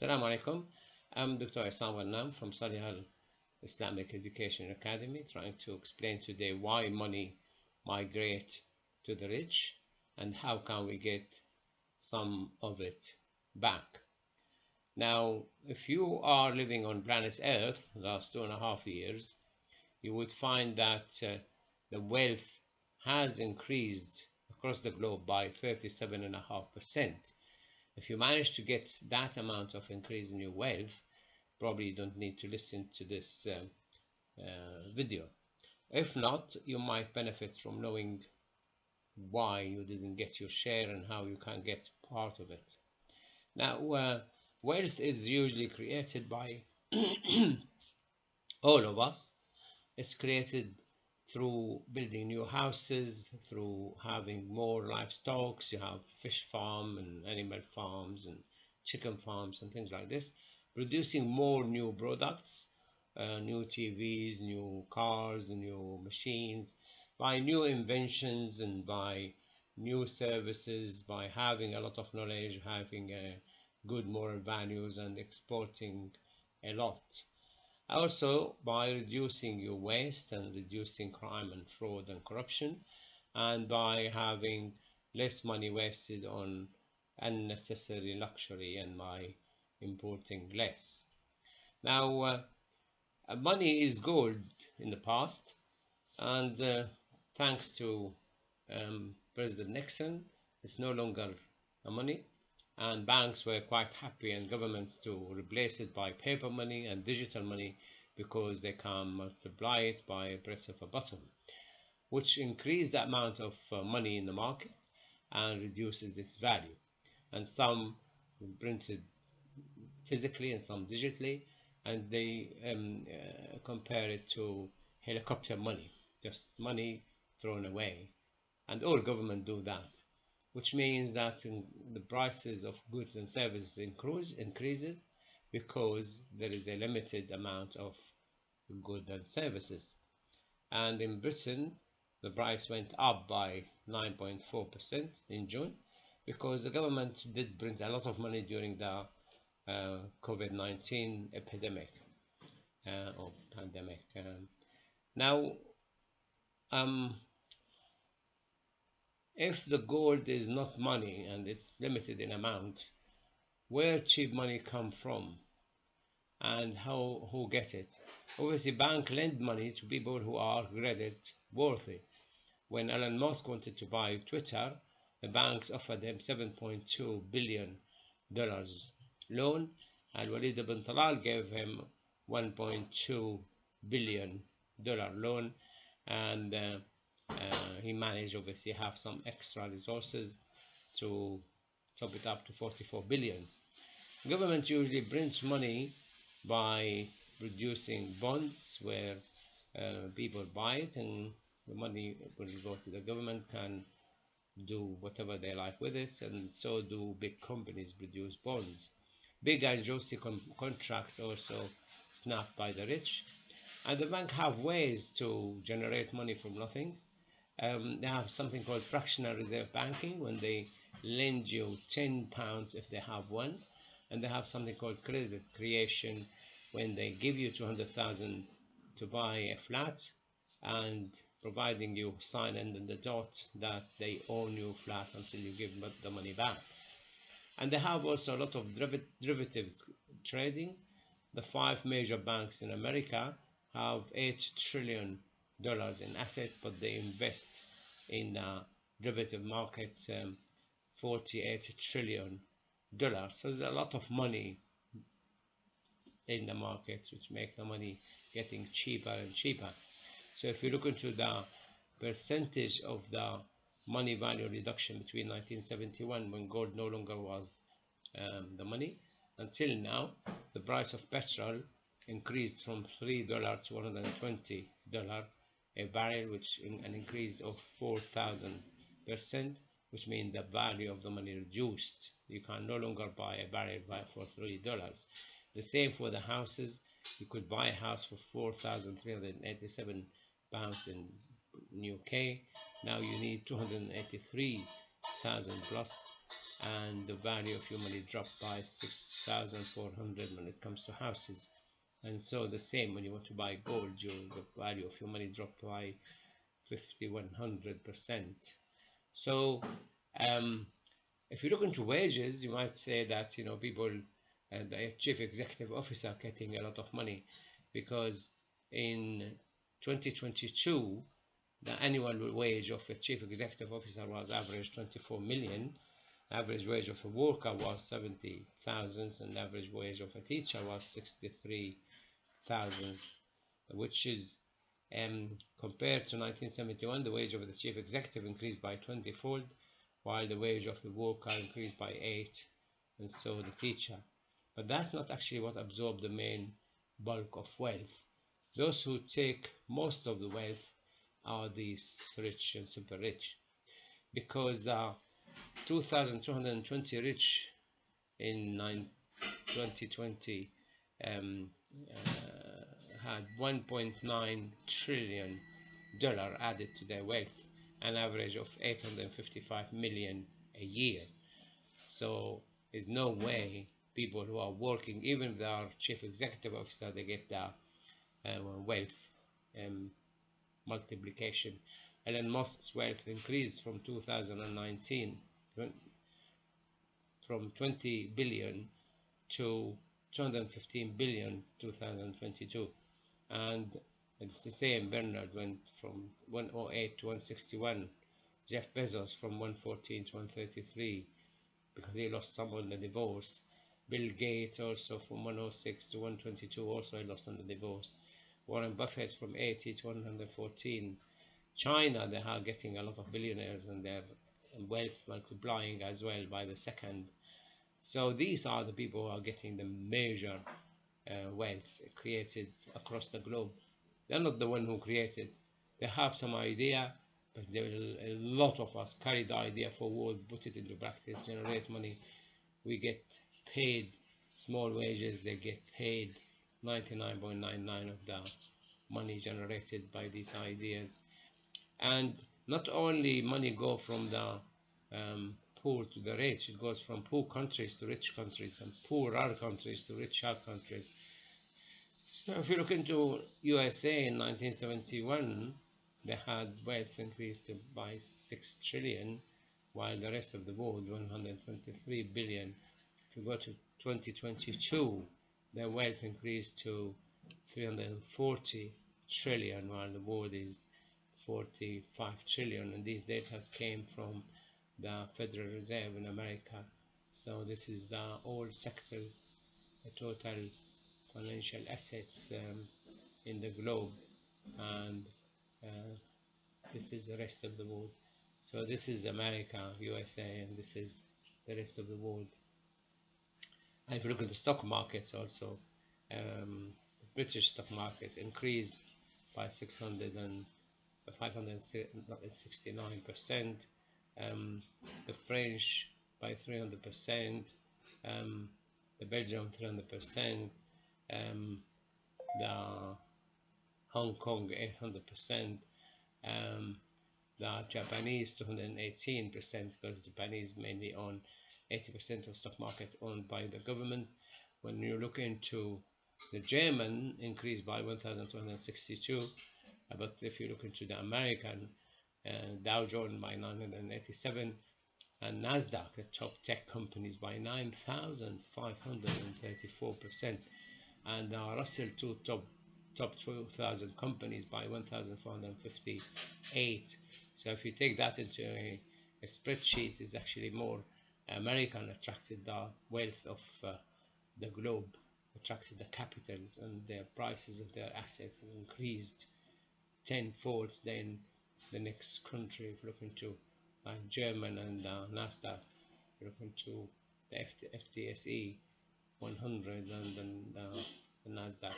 Assalamu alaikum. I'm Dr. Issam Ghannam from Solihull Islamic Education Academy, trying to explain today why money migrate to the rich and how can we get some of it back. Now, if you are living on planet Earth the last 2.5 years, you would find that the wealth has increased across the globe by 37.5%. If you manage to get that amount of increase in your wealth, probably you don't need to listen to this video. If not, you might benefit from knowing why you didn't get your share and how you can get part of it. Now, wealth is usually created by all of us. It's created through building new houses, through having more livestock. You have fish farm and animal farms and chicken farms and things like this, producing more new products, new TVs, new cars, new machines, by new inventions and by new services, by having a lot of knowledge, having good moral values and exporting a lot. Also, by reducing your waste and reducing crime and fraud and corruption, and by having less money wasted on unnecessary luxury and by importing less. Now, money is gold in the past, and thanks to President Nixon, it's no longer a money, and banks were quite happy and governments to replace it by paper money and digital money because they can multiply it by a press of a button, which increased the amount of money in the market and reduces its value. And some printed physically and some digitally, and they compare it to helicopter money, just money thrown away. And all government do that, which means that the prices of goods and services increases because there is a limited amount of goods and services. And in Britain, the price went up by 9.4% in June because the government did print a lot of money during the COVID-19 epidemic or pandemic. Now, if the gold is not money and it's limited in amount, where cheap money come from and who get it? Obviously, banks lend money to people who are credit worthy. When Elon Musk wanted to buy Twitter, the banks offered him $7.2 billion loan, and Walid ibn Talal gave him $1.2 billion loan, and he managed obviously have some extra resources to top it up to 44 billion. Government usually prints money by producing bonds where people buy it and the money will go to the government, can do whatever they like with it, and so do big companies produce bonds. Big and juicy contracts also snapped by the rich, and the bank have ways to generate money from nothing. They have something called fractional reserve banking when they lend you £10 if they have one, and they have something called credit creation when they give you 200,000 to buy a flat and providing you sign in the dot that they own your flat until you give the money back. And they have also a lot of derivatives trading. The 5 major banks in America have $8 trillion in assets, but they invest in the derivative market $48 trillion. So there's a lot of money in the market, which make the money getting cheaper and cheaper. So if you look into the percentage of the money value reduction between 1971, when gold no longer was the money, until now, the price of petrol increased from $3 to $120 a barrel, which an increase of 4,000%, which means the value of the money reduced. You can no longer buy a barrel for $3. The same for the houses. You could buy a house for 4,387 pounds in UK. Now you need 283,000 plus and the value of your money dropped by 6,400 when it comes to houses. And so the same when you want to buy gold, the value of your money dropped by 5,100%. So um, if you look into wages, you might say that people, the chief executive officer getting a lot of money, because in 2022 the annual wage of a chief executive officer was average 24 million. Average wage of a worker was 70,000, and average wage of a teacher was 63,000, which is compared to 1971, the wage of the chief executive increased by 20-fold, while the wage of the worker increased by 8, and so the teacher. But that's not actually what absorbed the main bulk of wealth. Those who take most of the wealth are these rich and super rich, because 2,220 rich in 2020 had $1.9 trillion added to their wealth, an average of 855 million a year. So there's no way people who are working, even if they are chief executive officer, they get the wealth multiplication. Elon Musk's wealth increased from 2019 from 20 billion to 215 billion 2022, and it's the same. Bernard went from 108 to 161. Jeff Bezos from 114 to 133 because he lost some on the divorce. Bill Gates also from 106 to 122, also he lost on the divorce. Warren Buffett from 80 to 114. China, they are getting a lot of billionaires and their wealth multiplying as well by the second. So these are the people who are getting the major wealth created across the globe. They're not the one who created. They have some idea, but a lot of us carry the idea forward, put it into practice, generate money. We get paid small wages. They get paid 99.99 of the money generated by these ideas. And not only money go from the poor to the rich, it goes from poor countries to rich countries, and poorer countries to richer countries. So if you look into USA in 1971, they had wealth increased by 6 trillion, while the rest of the world 123 billion. If you go to 2022, their wealth increased to 340 trillion, while the world is 45 trillion, and these data came from the Federal Reserve in America. So this is the all sectors, the total financial assets in the globe, and this is the rest of the world. So this is America, USA, and this is the rest of the world. And if you look at the stock markets also, the British stock market increased by 569%, the French by 300%, the Belgium 300%, the Hong Kong 800%, the Japanese 218%, because Japanese mainly own 80% of stock market owned by the government. When you look into the German, increased by 1,262, but if you look into the American, Dow Jones by 987, and Nasdaq, the top tech companies, by 9,534%, and Russell 2 top 2,000 companies by 1,458. So if you take that into a spreadsheet, it's actually more American attracted the wealth of the globe, attracted the capitals, and their prices of their assets has increased tenfold than the next country. If you look into German and Nasdaq, you look into the FTSE 100 and then the Nasdaq.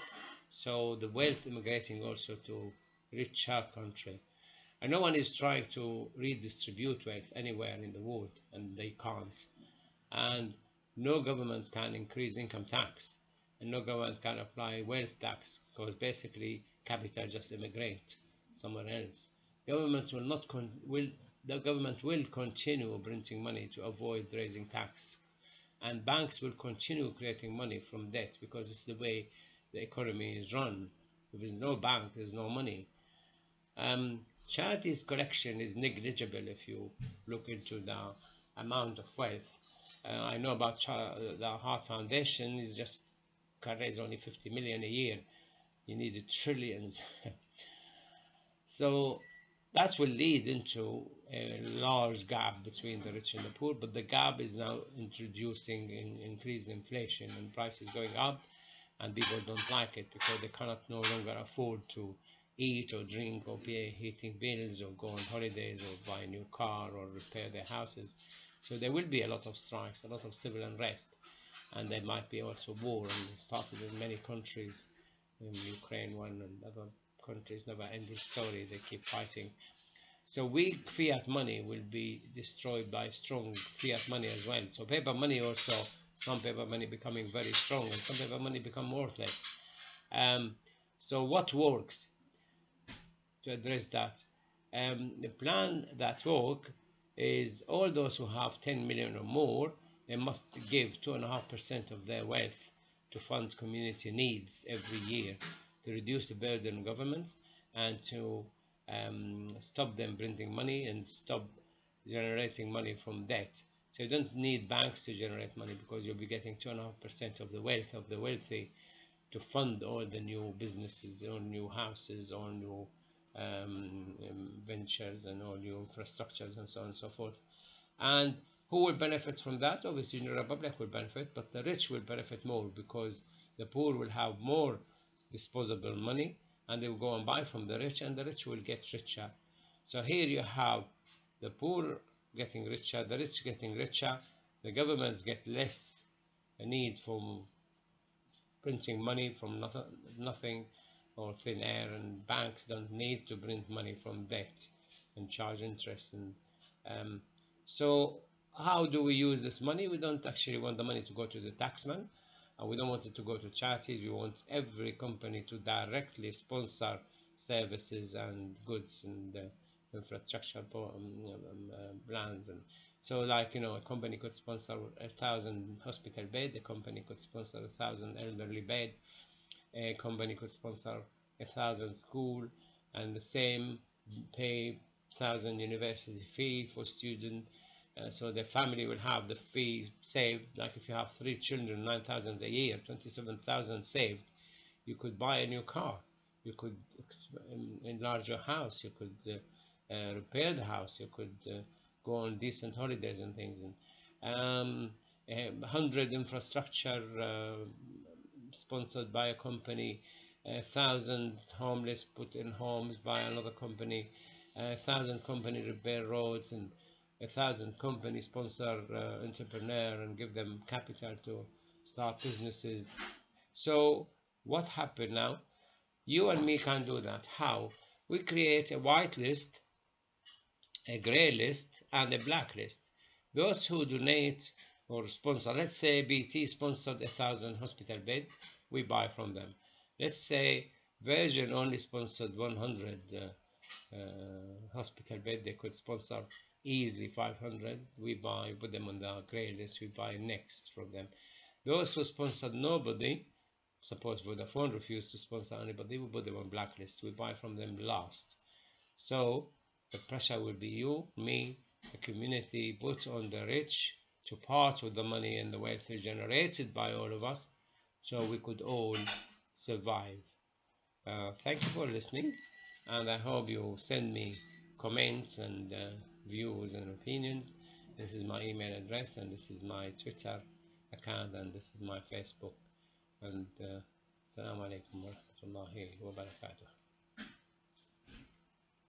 So the wealth immigrating also to richer country. And no one is trying to redistribute wealth anywhere in the world, and they can't. And no government can increase income tax, and no government can apply wealth tax, because basically capital just immigrate somewhere else. Governments will the government will continue printing money to avoid raising tax, and banks will continue creating money from debt because it's the way the economy is run. If there's no bank, there's no money. Charities collection is negligible if you look into the amount of wealth. I know about the Heart Foundation is just can raise only 50 million a year. You need trillions. So that will lead into a large gap between the rich and the poor, but the gap is now introducing increased inflation and prices going up, and people don't like it because they cannot no longer afford to eat or drink or pay heating bills or go on holidays or buy a new car or repair their houses. So there will be a lot of strikes, a lot of civil unrest, and there might be also war, and it started in many countries, in Ukraine one and other countries, never ending story, they keep fighting. So weak fiat money will be destroyed by strong fiat money as well. So paper money also, some paper money becoming very strong and some paper money become worthless. So what works to address that? The plan that works is all those who have 10 million or more, they must give 2.5% of their wealth to fund community needs every year to reduce the burden on governments and to stop them printing money and stop generating money from debt. So you don't need banks to generate money because you'll be getting 2.5% of the wealth of the wealthy to fund all the new businesses, all new houses, all new ventures and all new infrastructures and so on and so forth. And who will benefit from that? Obviously, the Republic will benefit, but the rich will benefit more because the poor will have more disposable money and they will go and buy from the rich, and the rich will get richer. So here you have the poor getting richer, the rich getting richer, the governments get less need for printing money from nothing or thin air, and banks don't need to print money from debt and charge interest. And so how do we use this money? We don't actually want the money to go to the taxman, and we don't want it to go to charities. We want every company to directly sponsor services and goods and infrastructure plans. And so, like, a company could sponsor 1,000 hospital bed, a company could sponsor 1,000 elderly bed, a company could sponsor 1,000 school, and the same pay 1,000 university fee for student. So the family will have the fee saved. Like if you have 3 children, 9,000 a year, 27,000 saved. You could buy a new car. You could enlarge your house. You could repair the house. You could go on decent holidays and things. And 100 infrastructure sponsored by a company, 1,000 homeless put in homes by another company, 1,000 company repair roads, and 1,000 companies sponsor entrepreneur and give them capital to start businesses. So what happened now? You and me can do that. How? We create a white list, a gray list, and a black list. Those who donate or sponsor, let's say BT sponsored 1,000 hospital bed, we buy from them. Let's say Virgin only sponsored 100 hospital bed, they could sponsor easily 500. We buy, put them on the grey list, we buy next from them. Those who sponsored nobody, suppose Vodafone refused to sponsor anybody, we put them on blacklist, we buy from them last. So the pressure will be you, me, the community, put on the rich to part with the money and the wealth generated by all of us, so we could all survive. Thank you for listening, and I hope you send me comments and views and opinions. This is my email address, and this is my Twitter account, and this is my Facebook. And Assalamu alaikum wa rahmatullahi wa barakatuh.